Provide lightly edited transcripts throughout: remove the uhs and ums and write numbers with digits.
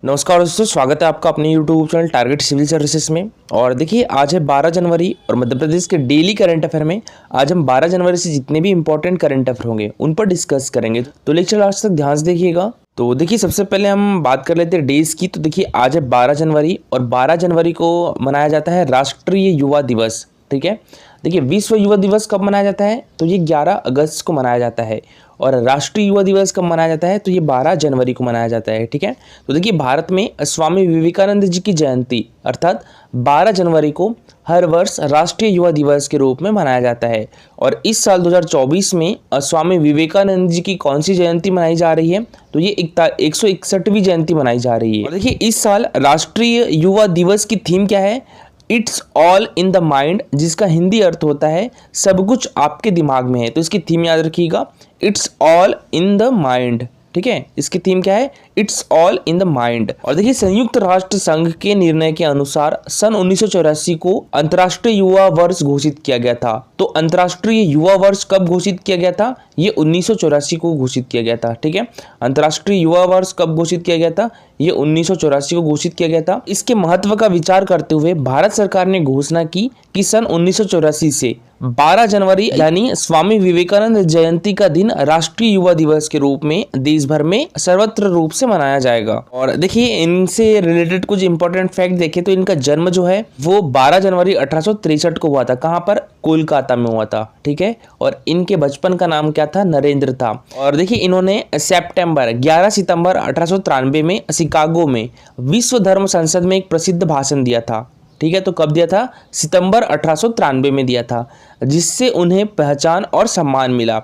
नमस्कार दोस्तों, स्वागत है आपका अपने YouTube channel Target Civil Services में। और देखिए आज है 12 जनवरी और मध्य प्रदेश के डेली करंट अफेयर में आज हम 12 जनवरी से जितने भी इंपॉर्टेंट करंट अफेयर होंगे उन पर डिस्कस करेंगे। तो लेक्चर लास्ट तक ध्यान से देखिएगा। तो देखिए सबसे पहले हम बात कर लेते हैं डेज की। तो देखिए आज है 12 जनवरी और 12 जनवरी को मनाया जाता है राष्ट्रीय युवा दिवस। ठीक है, देखिए विश्व युवा दिवस कब मनाया जाता है? तो ये 11 अगस्त को मनाया जाता है। और राष्ट्रीय युवा दिवस कब मनाया जाता है? तो ये 12 जनवरी को मनाया जाता है। ठीक है, तो देखिए भारत में स्वामी विवेकानंद जी की जयंती अर्थात 12 जनवरी को हर वर्ष राष्ट्रीय युवा दिवस के रूप में मनाया जाता है। और इस साल 2024 में स्वामी विवेकानंद जी की कौन सी जयंती मनाई जा रही है? तो ये 161वीं जयंती मनाई जा रही है। और देखिए इस साल राष्ट्रीय युवा दिवस की थीम क्या है? It's all in the mind, जिसका हिंदी अर्थ होता है सब कुछ आपके दिमाग में है। तो इसकी थीम याद रखिएगा, it's all in the mind. ठीक है, इसकी थीम क्या है? It's all in the mind. और देखिए संयुक्त राष्ट्र संघ के निर्णय के अनुसार सन 1984 को अंतर्राष्ट्रीय युवा वर्ष घोषित किया गया था। तो अंतर्राष्ट्रीय युवा वर्ष कब घोषित किया गया था? ये 1984 को घोषित किया गया था। ठीक है, अंतर्राष्ट्रीय युवा वर्ष कब घोषित किया गया था? ये 1984 को घोषित किया गया था। इसके महत्व का विचार करते हुए भारत सरकार ने घोषणा की कि सन 1984 से 12 जनवरी यानी स्वामी विवेकानंद जयंती का दिन राष्ट्रीय युवा दिवस के रूप में देश भर में सर्वत्र रूप से मनाया जाएगा। और देखिए इनसे रिलेटेड कुछ इंपॉर्टेंट फैक्ट देखें तो इनका जन्म जो है वो 12 जनवरी 1863 को हुआ था। कहाँ पर? कोलकाता में हुआ था। ठीक है, और इनके बचपन का नाम क्या था? नरेंद्र था। और देखिए इन्होंने 11 सितंबर 1893 में शिकागो में विश्व धर्म संसद में एक प्रसिद्ध भाषण दिया था। ठीक है, तो कब दिया था? सितंबर 1893 में दिया था, जिससे उन्हें पहचान और सम्मान मिला।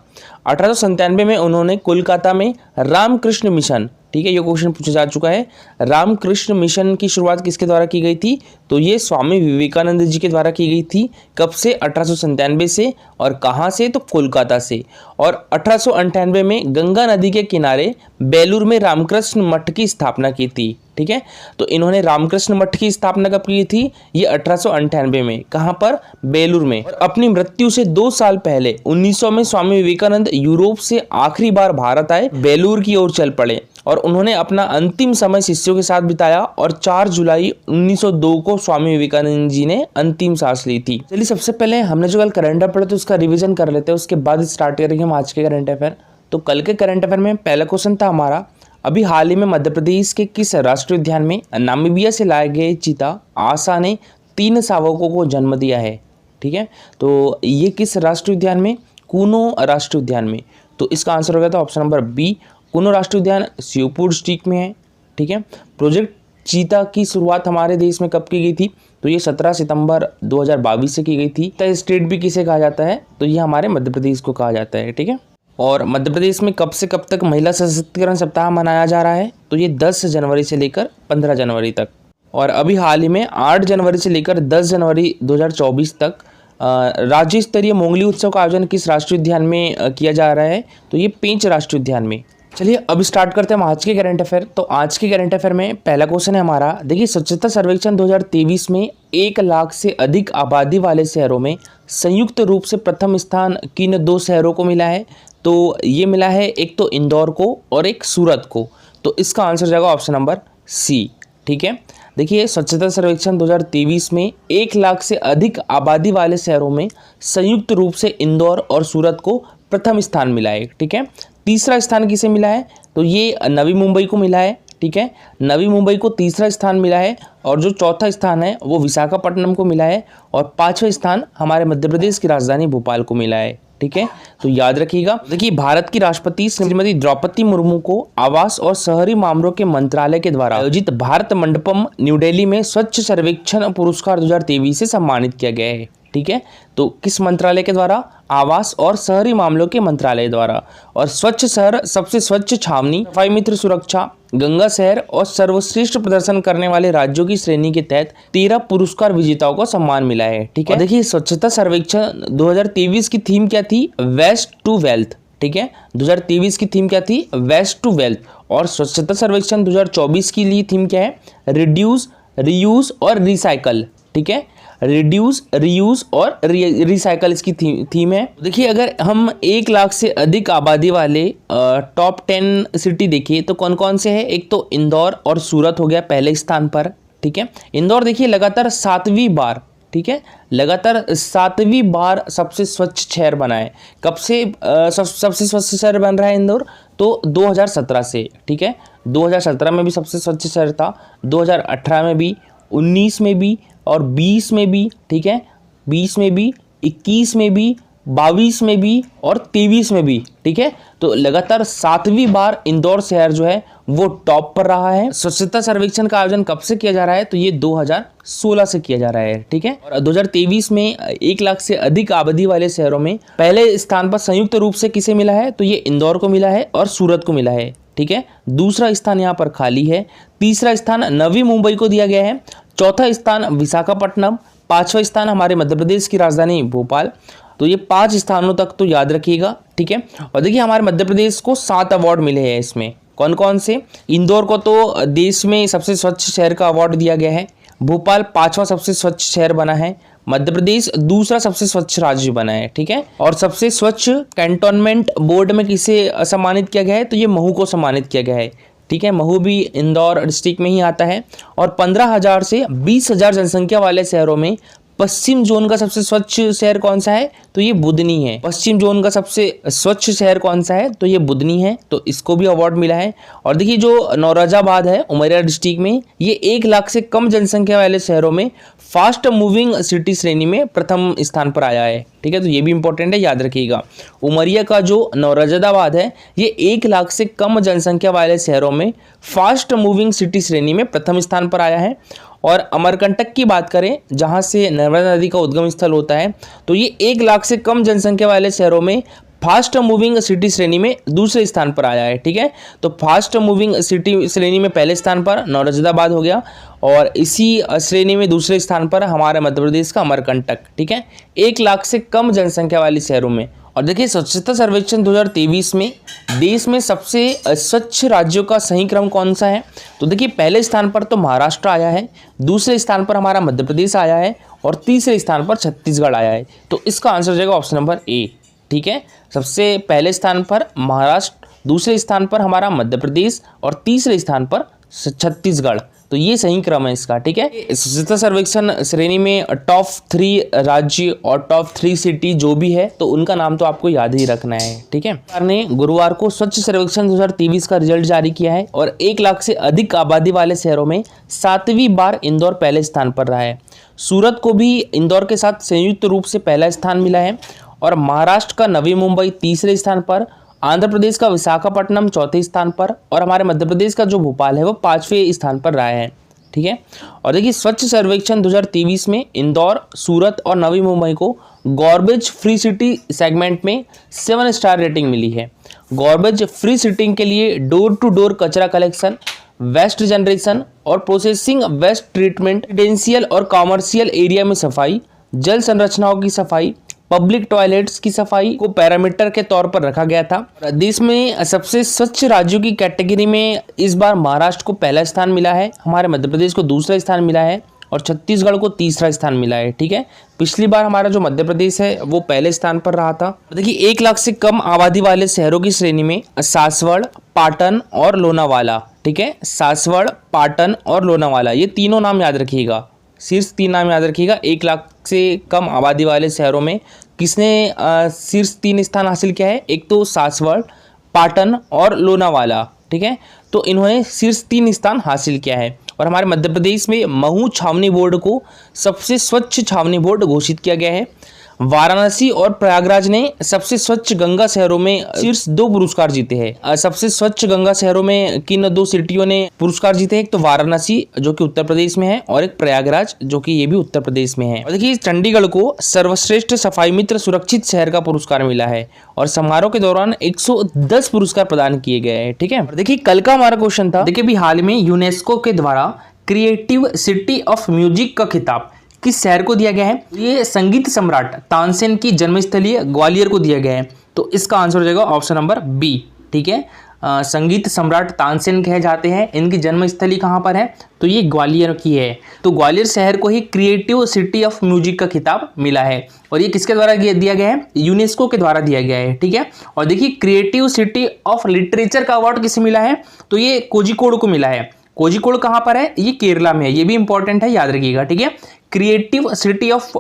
1897 में उन्होंने कोलकाता में रामकृष्ण मिशन, ठीक है ये क्वेश्चन पूछा जा चुका है, रामकृष्ण मिशन की शुरुआत किसके द्वारा की गई थी? तो ये स्वामी विवेकानंद जी के द्वारा की गई थी। कब से? 1897 से। और कहाँ से? तो कोलकाता से। और 1898 में गंगा नदी के किनारे बेलूर में रामकृष्ण मठ की स्थापना की थी। ठीक है, तो इन्होंने रामकृष्ण मठ की स्थापना कब की थी? ये 1898 में। कहाँ पर? बेलूर में। और अपनी मृत्यु से 2 साल पहले 1900 में स्वामी विवेकानंद यूरोप से आखिरी बार भारत आए, बेलूर की ओर चल पड़े और उन्होंने अपना अंतिम समय शिष्यों के साथ बिताया। और 4 जुलाई 1902 को स्वामी विवेकानंद जी ने अंतिम सांस ली थी। चलिए सबसे पहले हमने जो कल करंट अफेयर पढ़ा तो उसका रिवीजन कर लेते हैं, उसके बाद स्टार्ट करेंगे हम आज के करंट अफेयर। तो कल के करंट अफेयर में पहला क्वेश्चन था हमारा, अभी हाल ही में मध्य प्रदेश के किस राष्ट्रीय उद्यान में नामीबिया से लाए गए चीता आशा ने 3 शावकों को जन्म दिया है? ठीक है, तो ये किस राष्ट्रीय उद्यान में? कूनो राष्ट्रीय उद्यान में। तो इसका आंसर हो गया था ऑप्शन नंबर बी, कूनो राष्ट्रीय उद्यान श्योपुर डिस्ट्रिक्ट में है। ठीक है, प्रोजेक्ट चीता की शुरुआत हमारे देश में कब की गई थी? तो ये 17 सितंबर 2022 से की गई थी। तो स्टेट भी किसे कहा जाता है? तो ये हमारे मध्य प्रदेश को कहा जाता है। ठीक है, और मध्य प्रदेश में कब से कब तक महिला सशक्तिकरण सप्ताह मनाया जा रहा है? तो ये 10 जनवरी से लेकर 15 जनवरी तक। और अभी हाल ही में 8 जनवरी से लेकर 10 जनवरी 2024 तक राज्य स्तरीय मोंगली उत्सव का आयोजन किस राष्ट्रीय उद्यान में किया जा रहा है? तो ये पेंच राष्ट्रीय उद्यान में। चलिए अब स्टार्ट करते हैं हम आज के करंट अफेयर। तो आज के करंट अफेयर में पहला क्वेश्चन है हमारा, देखिए स्वच्छता सर्वेक्षण 2023 में 1 लाख से अधिक आबादी वाले शहरों में संयुक्त रूप से प्रथम स्थान किन 2 शहरों को मिला है? तो ये मिला है एक तो इंदौर को और एक सूरत को। तो इसका आंसर जाएगा ऑप्शन नंबर सी। ठीक है, देखिए स्वच्छता सर्वेक्षण 2023 में 1 लाख से अधिक आबादी वाले शहरों में संयुक्त रूप से इंदौर और सूरत को प्रथम स्थान मिला है। ठीक है, तीसरा स्थान किसे मिला है? तो ये नवी मुंबई को मिला है। ठीक है, नवी मुंबई को तीसरा स्थान मिला है। और जो चौथा स्थान है वो विशाखापट्टनम को मिला है। और 5वां स्थान हमारे मध्य प्रदेश की राजधानी भोपाल को मिला है। ठीक है, तो याद रखिएगा। देखिए भारत की राष्ट्रपति श्रीमती द्रौपदी मुर्मू को आवास और शहरी मामलों के मंत्रालय के द्वारा आयोजित भारत मंडपम न्यू दिल्ली में स्वच्छ सर्वेक्षण पुरस्कार 2023 से सम्मानित किया गया है। ठीक है, तो किस मंत्रालय के द्वारा? आवास और शहरी मामलों के मंत्रालय द्वारा। और स्वच्छ शहर, सबसे स्वच्छ छावनी, सफाई मित्र सुरक्षा, गंगा शहर और सर्वश्रेष्ठ प्रदर्शन करने वाले राज्यों की श्रेणी के तहत 13 पुरस्कार विजेताओं को सम्मान मिला है। ठीक है, देखिए स्वच्छता सर्वेक्षण 2023 की थीम क्या थी? Waste to wealth. ठीक है, 2023 की थीम क्या थी? Waste to wealth. और स्वच्छता सर्वेक्षण 2024 के लिए थीम क्या है? रिड्यूस, रीयूज और रिसाइकल। ठीक है, रिड्यूस, रीयूज और रिसाइकल इसकी थीम है। देखिए अगर हम 1 लाख से अधिक आबादी वाले टॉप 10 सिटी देखिए तो कौन कौन से हैं। एक तो इंदौर और सूरत हो गया पहले स्थान पर, ठीक है। इंदौर देखिए लगातार 7वीं बार, ठीक है, लगातार 7वीं बार सबसे स्वच्छ शहर बना है। कब से सबसे स्वच्छ शहर बन रहा है इंदौर, तो 2017 से, ठीक है। 2017 में भी सबसे स्वच्छ शहर था, 2018 में भी, 19 में भी और 20 में भी, ठीक है, 20 में भी, 21 में भी, 22 में भी और 23 में भी, ठीक है। तो लगातार 7वीं बार इंदौर शहर जो है वो टॉप पर रहा है। स्वच्छता सर्वेक्षण का आयोजन कब से किया जा रहा है, तो ये 2016 से किया जा रहा है, ठीक है। और 2023 में 1 लाख से अधिक आबादी वाले शहरों में पहले स्थान पर संयुक्त रूप से किसे मिला है, तो ये इंदौर को मिला है और सूरत को मिला है, ठीक है। दूसरा स्थान यहाँ पर खाली है। तीसरा स्थान नवी मुंबई को दिया गया है। चौथा स्थान विशाखापट्टनम। 5वां स्थान हमारे मध्य प्रदेश की राजधानी भोपाल। तो ये 5 स्थानों तक तो याद रखिएगा, ठीक है। और देखिए हमारे मध्य प्रदेश को 7 अवार्ड मिले हैं। इसमें कौन कौन से, इंदौर को तो देश में सबसे स्वच्छ शहर का अवार्ड दिया गया है। भोपाल 5वां सबसे स्वच्छ शहर बना है। मध्य प्रदेश दूसरा सबसे स्वच्छ राज्य बना है, ठीक है। और सबसे स्वच्छ कैंटोनमेंट बोर्ड में किसे सम्मानित किया गया है, तो ये महू को सम्मानित किया गया है, ठीक है। महू भी इंदौर डिस्ट्रिक्ट में ही आता है। और 15,000 से 20,000 जनसंख्या वाले शहरों में पश्चिम जोन का सबसे स्वच्छ शहर कौन सा है, तो ये बुधनी है। पश्चिम जोन का सबसे स्वच्छ शहर कौन सा है, तो ये बुधनी है। तो इसको भी अवार्ड मिला है। और देखिए जो नौरोजाबाद है उमरिया डिस्ट्रिक्ट में, ये 1 लाख से कम जनसंख्या वाले शहरों में फास्ट मूविंग सिटी श्रेणी में प्रथम स्थान पर आया है, ठीक है। तो ये भी इंपॉर्टेंट है, याद रखिएगा। उमरिया का जो नौरोजाबाद है ये 1 लाख से कम जनसंख्या वाले शहरों में फास्ट मूविंग सिटी श्रेणी में प्रथम स्थान पर आया है। और अमरकंटक की बात करें जहां से नर्मदा नदी का उद्गम स्थल होता है, तो ये 1 लाख से कम जनसंख्या वाले शहरों में फास्ट मूविंग सिटी श्रेणी में दूसरे स्थान पर आया है, ठीक है। तो फास्ट मूविंग सिटी श्रेणी में पहले स्थान पर नौरोजाबाद हो गया और इसी श्रेणी में दूसरे स्थान पर हमारे मध्य प्रदेश का अमरकंटक, ठीक है, 1 लाख से कम जनसंख्या वाले शहरों में। और देखिए स्वच्छता सर्वेक्षण 2023 में देश में सबसे स्वच्छ राज्यों का सही क्रम कौन सा है, तो देखिए पहले स्थान पर तो महाराष्ट्र आया है, दूसरे स्थान पर हमारा मध्य प्रदेश आया है और तीसरे स्थान पर छत्तीसगढ़ आया है। तो इसका आंसर हो जाएगा ऑप्शन नंबर ए, ठीक है। सबसे पहले स्थान पर महाराष्ट्र, दूसरे स्थान पर हमारा मध्य प्रदेश और तीसरे स्थान पर छत्तीसगढ़। तो ये सही क्रम है इसका, ठीक है। स्वच्छता सर्वेक्षण श्रेणी में टॉप 3 राज्य और टॉप 3 सिटी जो भी है तो उनका नाम तो आपको याद ही रखना है, ठीक है। सरकार ने गुरुवार को स्वच्छ सर्वेक्षण 2023 का रिजल्ट जारी किया है और 1 लाख से अधिक आबादी वाले शहरों में 7वीं बार इंदौर पहले स्थान पर रहा है। सूरत को भी इंदौर के साथ संयुक्त रूप से पहला स्थान मिला है और महाराष्ट्र का नवी मुंबई तीसरे स्थान पर, आंध्र प्रदेश का विशाखापट्टनम चौथे स्थान पर और हमारे मध्य प्रदेश का जो भोपाल है वो 5वें स्थान पर रहा है, ठीक है। और देखिए स्वच्छ सर्वेक्षण 2023 में इंदौर, सूरत और नवी मुंबई को गार्बेज फ्री सिटी सेगमेंट में 7 स्टार रेटिंग मिली है। गार्बेज फ्री सिटी के लिए डोर टू डोर कचरा कलेक्शन, वेस्ट जनरेशन और प्रोसेसिंग, वेस्ट ट्रीटमेंट, रेजिडेंशियल और कॉमर्शियल एरिया में सफाई, जल संरचनाओं की सफाई, पब्लिक टॉयलेट्स की सफाई को पैरामीटर के तौर पर रखा गया था। देश में सबसे स्वच्छ राज्यों की कैटेगरी में इस बार महाराष्ट्र को पहला स्थान मिला है, हमारे मध्य प्रदेश को दूसरा स्थान मिला है और छत्तीसगढ़ को तीसरा स्थान मिला है, ठीक है। पिछली बार हमारा जो मध्य प्रदेश है वो पहले स्थान पर रहा था। देखिए 1 लाख से कम आबादी वाले शहरों की श्रेणी में सासवड़, पाटन और लोनावाला, ठीक है। सासवड़, पाटन और लोनावाला ये तीनों नाम याद रखिएगा, शीर्ष 3 नाम याद रखिएगा। 1 लाख से कम आबादी वाले शहरों में किसने शीर्ष 3 स्थान हासिल किया है, एक तो सासवड़, पाटन और लोनावाला, ठीक है। तो इन्होंने शीर्ष 3 स्थान हासिल किया है। और हमारे मध्य प्रदेश में महू छावनी बोर्ड को सबसे स्वच्छ छावनी बोर्ड घोषित किया गया है। वाराणसी और प्रयागराज ने सबसे स्वच्छ गंगा शहरों में शीर्ष 2 पुरस्कार जीते हैं। सबसे स्वच्छ गंगा शहरों में किन 2 सिटियों ने पुरस्कार जीते हैं, एक तो वाराणसी जो कि उत्तर प्रदेश में है और एक प्रयागराज जो कि ये भी उत्तर प्रदेश में है। और देखिए चंडीगढ़ को सर्वश्रेष्ठ सफाई मित्र सुरक्षित शहर का पुरस्कार मिला है और समारोह के दौरान 110 पुरस्कार प्रदान किए गए हैं, ठीक है। देखिए कल का हमारा क्वेश्चन था, देखिए अभी हाल में यूनेस्को के द्वारा क्रिएटिव सिटी ऑफ म्यूजिक का खिताब किस शहर को दिया गया है, ये संगीत सम्राट तानसेन की जन्मस्थली ग्वालियर को दिया गया है। तो इसका आंसर हो जाएगा ऑप्शन नंबर बी, ठीक है। संगीत सम्राट तानसेन कहे जाते हैं। इनकी जन्मस्थली कहाँ पर है? तो ये ग्वालियर की है। तो ग्वालियर शहर को ही क्रिएटिव सिटी ऑफ म्यूजिक का खिताब मिला है और ये किसके द्वारा दिया गया है? यूनेस्को के द्वारा दिया गया है। ठीक है, और देखिए क्रिएटिव सिटी ऑफ लिटरेचर का अवार्ड किसे मिला है? तो ये कोझिकोड को मिला है। कोझिकोड कहाँ पर है? ये केरला में है। ये भी इंपॉर्टेंट है, याद रखिएगा। ठीक है, क्रिएटिव सिटी ऑफ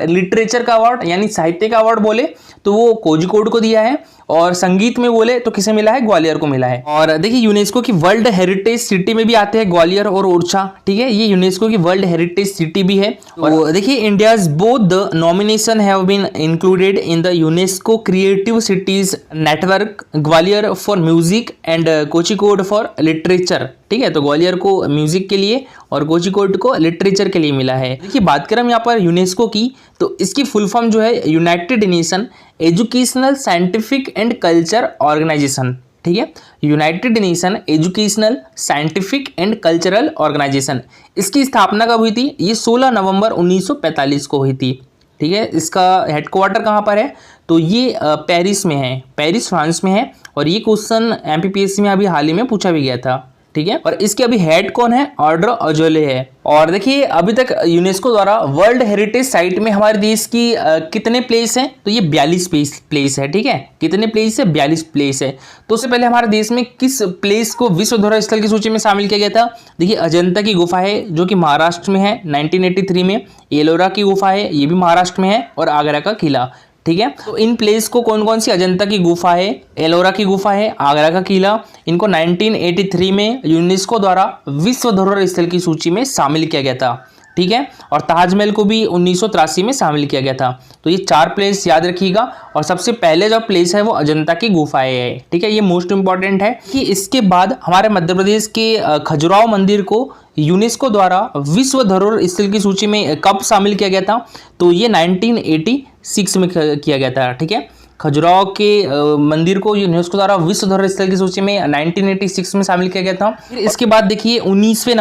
लिटरेचर का अवार्ड यानी साहित्य का अवार्ड बोले तो वो कोझिकोड को दिया है और संगीत में बोले तो किसे मिला है? ग्वालियर को मिला है। और देखिए यूनेस्को की वर्ल्ड हेरिटेज सिटी में भी आते हैं ग्वालियर और ओरछा। ठीक है, ये यूनेस्को की वर्ल्ड हेरिटेज सिटी भी है। और देखिए India's both the nomination have been included in the UNESCO creative cities network, Gwalior for music and Kozhikode for literature. ठीक है, तो ग्वालियर को म्यूजिक के लिए और कोझिकोड को लिटरेचर के लिए मिला है। देखिए बात करें हम यहाँ पर यूनेस्को की तो इसकी फुल फॉर्म जो है United Nation Educational Scientific and Culture Organization. ठीक है, United Nation Educational Scientific and Cultural Organization. इसकी स्थापना कब हुई थी? ये 16 नवंबर 1945 को हुई थी। ठीक है, इसका हेडक्वार्टर कहाँ पर है? तो ये पेरिस में है, पेरिस फ्रांस में है। और ये क्वेश्चन एमपीपीएससी में अभी हाल ही में पूछा भी गया था। ठीक है, और इसके अभी हेड कौन है? ऑर्डर अजोले है। और देखिए अभी तक यूनेस्को द्वारा वर्ल्ड हेरिटेज साइट में हमारे देश की कितने प्लेस हैं? तो ये 42 प्लेस है। ठीक है, कितने प्लेस है? 42 प्लेस है। तो उससे पहले हमारे देश में किस प्लेस को विश्व धरोहर स्थल की सूची में शामिल किया गया था? देखिए अजंता की गुफा है जो कि महाराष्ट्र में है 1983 में, एलोरा की गुफा है ये भी महाराष्ट्र में है, और आगरा का किला। ठीक है, तो इन प्लेस को कौन कौन सी? अजंता की गुफा है, एलोरा की गुफा है, आगरा का किला, इनको 1983 में यूनेस्को द्वारा विश्व धरोहर स्थल की सूची में शामिल किया गया था। ठीक है, और ताजमहल को भी 1983 में शामिल किया गया था। तो ये 4 प्लेस याद रखिएगा। और सबसे पहले जो प्लेस है वो अजंता की गुफाएं है। ठीक है, ये मोस्ट इंपॉर्टेंट है कि इसके बाद हमारे मध्य प्रदेश के खजुराहो मंदिर को यूनेस्को द्वारा विश्व धरोहर स्थल की सूची में कब शामिल किया गया था? तो ये 1986 में किया गया था। ठीक है, खजुराहो के मंदिर को यूनेस्को द्वारा विश्व धरोहर स्थल की सूची में 1986 में शामिल किया गया था। फिर इसके बाद देखिए 19वें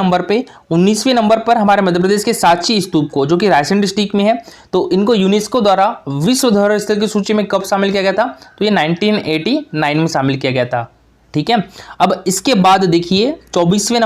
नंबर पर हमारे मध्य प्रदेश के सांची स्तूप को, जो कि रायसेन डिस्ट्रिक्ट में है, तो इनको यूनेस्को द्वारा विश्व धरोहर स्थल की सूची में कब शामिल किया गया था? तो ये 1989 में शामिल किया गया था। ठीक है, अब इसके बाद देखिए 24वें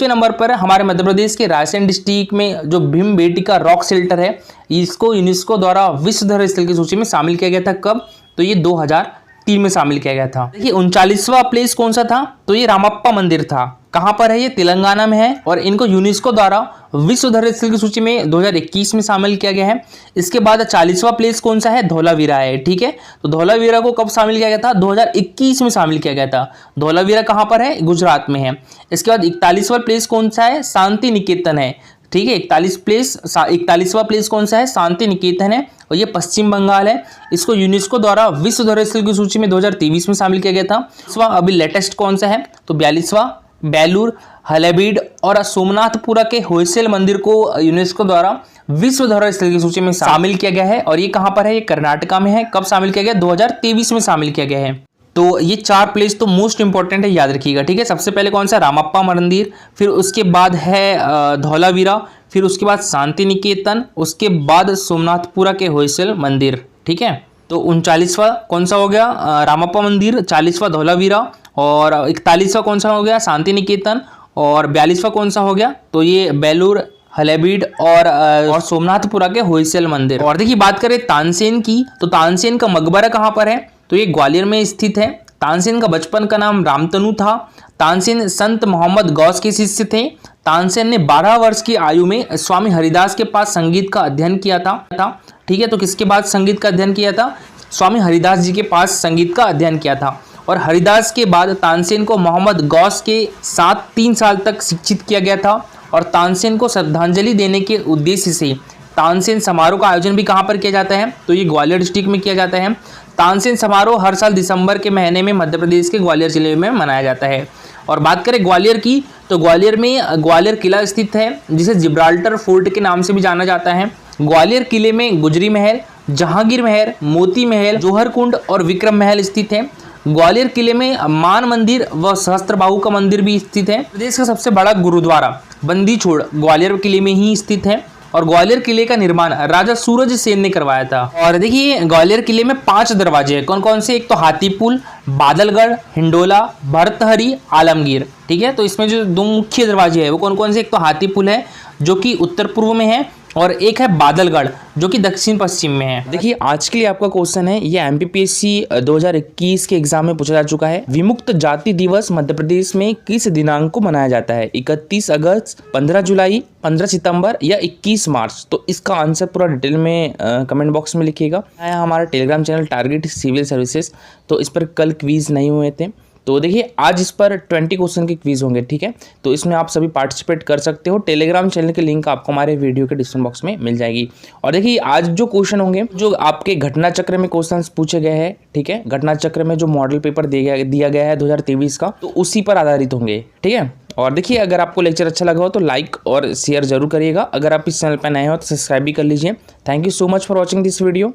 नंबर पर हमारे मध्य प्रदेश के रायसेन डिस्ट्रिक्ट में जो भीमबेटका रॉक शेल्टर है, इसको यूनेस्को द्वारा विश्व धरोहर स्थल की सूची में शामिल किया गया था। कब? तो ये 2003 में शामिल किया गया था। देखिए 39वां प्लेस कौन सा था? तो ये रामप्पा मंदिर था। कहाँ पर है? ये तेलंगाना में है और इनको यूनेस्को द्वारा विश्व धरोहर स्थल की सूची में 2021 में शामिल किया गया है। इसके बाद 40वां प्लेस कौन सा है? धौलावीरा है। ठीक है, तो धौलावीरा को कब शामिल किया गया था? 2021 में शामिल किया गया था। धौलावीरा कहाँ पर है? गुजरात में है। इसके बाद 41वां प्लेस कौन सा है? शांति निकेतन है। ठीक है, 41वां प्लेस कौन सा है? शांति निकेतन है और ये पश्चिम बंगाल है। इसको यूनेस्को द्वारा विश्व धरोहर स्थल की सूची में 2023 में शामिल किया गया था। अभी लेटेस्ट कौन सा है? तो 42वां बेलूर हलेबीड और सोमनाथपुरा के होयसल मंदिर को यूनेस्को द्वारा विश्व धरोहर स्थल की सूची में शामिल किया गया है। और ये कहां पर है? ये कर्नाटका में है। कब शामिल किया गया? 2023 में शामिल किया गया है। तो ये 4 प्लेस तो मोस्ट इंपॉर्टेंट है, याद रखिएगा। ठीक है, सबसे पहले कौन सा? रामप्पा मंदिर, फिर उसके बाद है धौलावीरा, फिर उसके बाद शांति निकेतन, उसके बाद सोमनाथपुरा के होयसल मंदिर। ठीक है, तो 39वां कौन सा हो गया? रामप्पा मंदिर, 40वां धौलावीरा, और 41वां कौन सा हो गया? शांति निकेतन, और 42वां कौन सा हो गया? तो ये बेलूर हलेबीड और सोमनाथपुरा के होयसल मंदिर। और देखिए बात करें तानसेन की, तो तानसेन का मकबरा कहाँ पर है? तो ये ग्वालियर में स्थित है। तानसेन का बचपन का नाम रामतनु था। तानसेन संत मोहम्मद गौस के शिष्य थे। तानसेन ने 12 वर्ष की आयु में स्वामी हरिदास के पास संगीत का अध्ययन किया था। ठीक है, तो किसके बाद संगीत का अध्ययन किया था? स्वामी हरिदास जी के पास संगीत का अध्ययन किया था। और हरिदास के बाद तानसेन को मोहम्मद गौस के साथ 3 साल तक शिक्षित किया गया था। और तानसेन को श्रद्धांजलि देने के उद्देश्य से तानसेन समारोह का आयोजन भी कहाँ पर किया जाता है? तो ये ग्वालियर डिस्ट्रिक्ट में किया जाता है। तानसेन समारोह हर साल दिसंबर के महीने में मध्य प्रदेश के ग्वालियर जिले में मनाया जाता है। और बात करें ग्वालियर की, तो ग्वालियर में ग्वालियर किला स्थित है, जिसे जिब्राल्टर फोर्ट के नाम से भी जाना जाता है। ग्वालियर किले में गुजरी महल, जहांगीर महल, मोती महल, जौहर कुंड और विक्रम महल स्थित है। ग्वालियर किले में मान मंदिर व सहस्त्रबाहु का मंदिर भी स्थित है। प्रदेश का सबसे बड़ा गुरुद्वारा बंदी छोड़ ग्वालियर किले में ही स्थित है। और ग्वालियर किले का निर्माण राजा सूरज सेन ने करवाया था। और देखिए ग्वालियर किले में 5 दरवाजे हैं। कौन कौन से? एक तो हाथीपुल, बादलगढ़, हिंडोला, भर्तहरी, आलमगीर। ठीक है, तो इसमें जो 2 मुख्य दरवाजे हैं वो कौन कौन से? एक तो हाथीपुल है जो कि उत्तर पूर्व में है, और एक है बादलगढ़ जो कि दक्षिण पश्चिम में है। देखिए आज के लिए आपका क्वेश्चन है, ये एमपीपीएससी 2021 के एग्जाम में पूछा जा चुका है। विमुक्त जाति दिवस मध्य प्रदेश में किस दिनांक को मनाया जाता है? 31 अगस्त, 15 जुलाई, 15 सितंबर या 21 मार्च? तो इसका आंसर पूरा डिटेल में कमेंट बॉक्स में लिखिएगा। हमारा Telegram channel Target Civil Services, तो इस पर कल क्विज नहीं हुए थे, तो देखिए आज इस पर 20 क्वेश्चन के क्विज होंगे। ठीक है, तो इसमें आप सभी पार्टिसिपेट कर सकते हो। टेलीग्राम चैनल के लिंक आपको हमारे वीडियो के डिस्क्रिप्शन बॉक्स में मिल जाएगी। और देखिए आज जो क्वेश्चन होंगे, जो आपके घटना चक्र में क्वेश्चंस पूछे गए हैं, ठीक है, घटना चक्र में जो मॉडल पेपर दिया गया है 2023 का, तो उसी पर आधारित होंगे। ठीक है, और देखिए अगर आपको लेक्चर अच्छा लगा हो तो लाइक और शेयर जरूर करिएगा। अगर आप इस चैनल पर नए हो तो सब्सक्राइब भी कर लीजिए। Thank you so much for watching this video.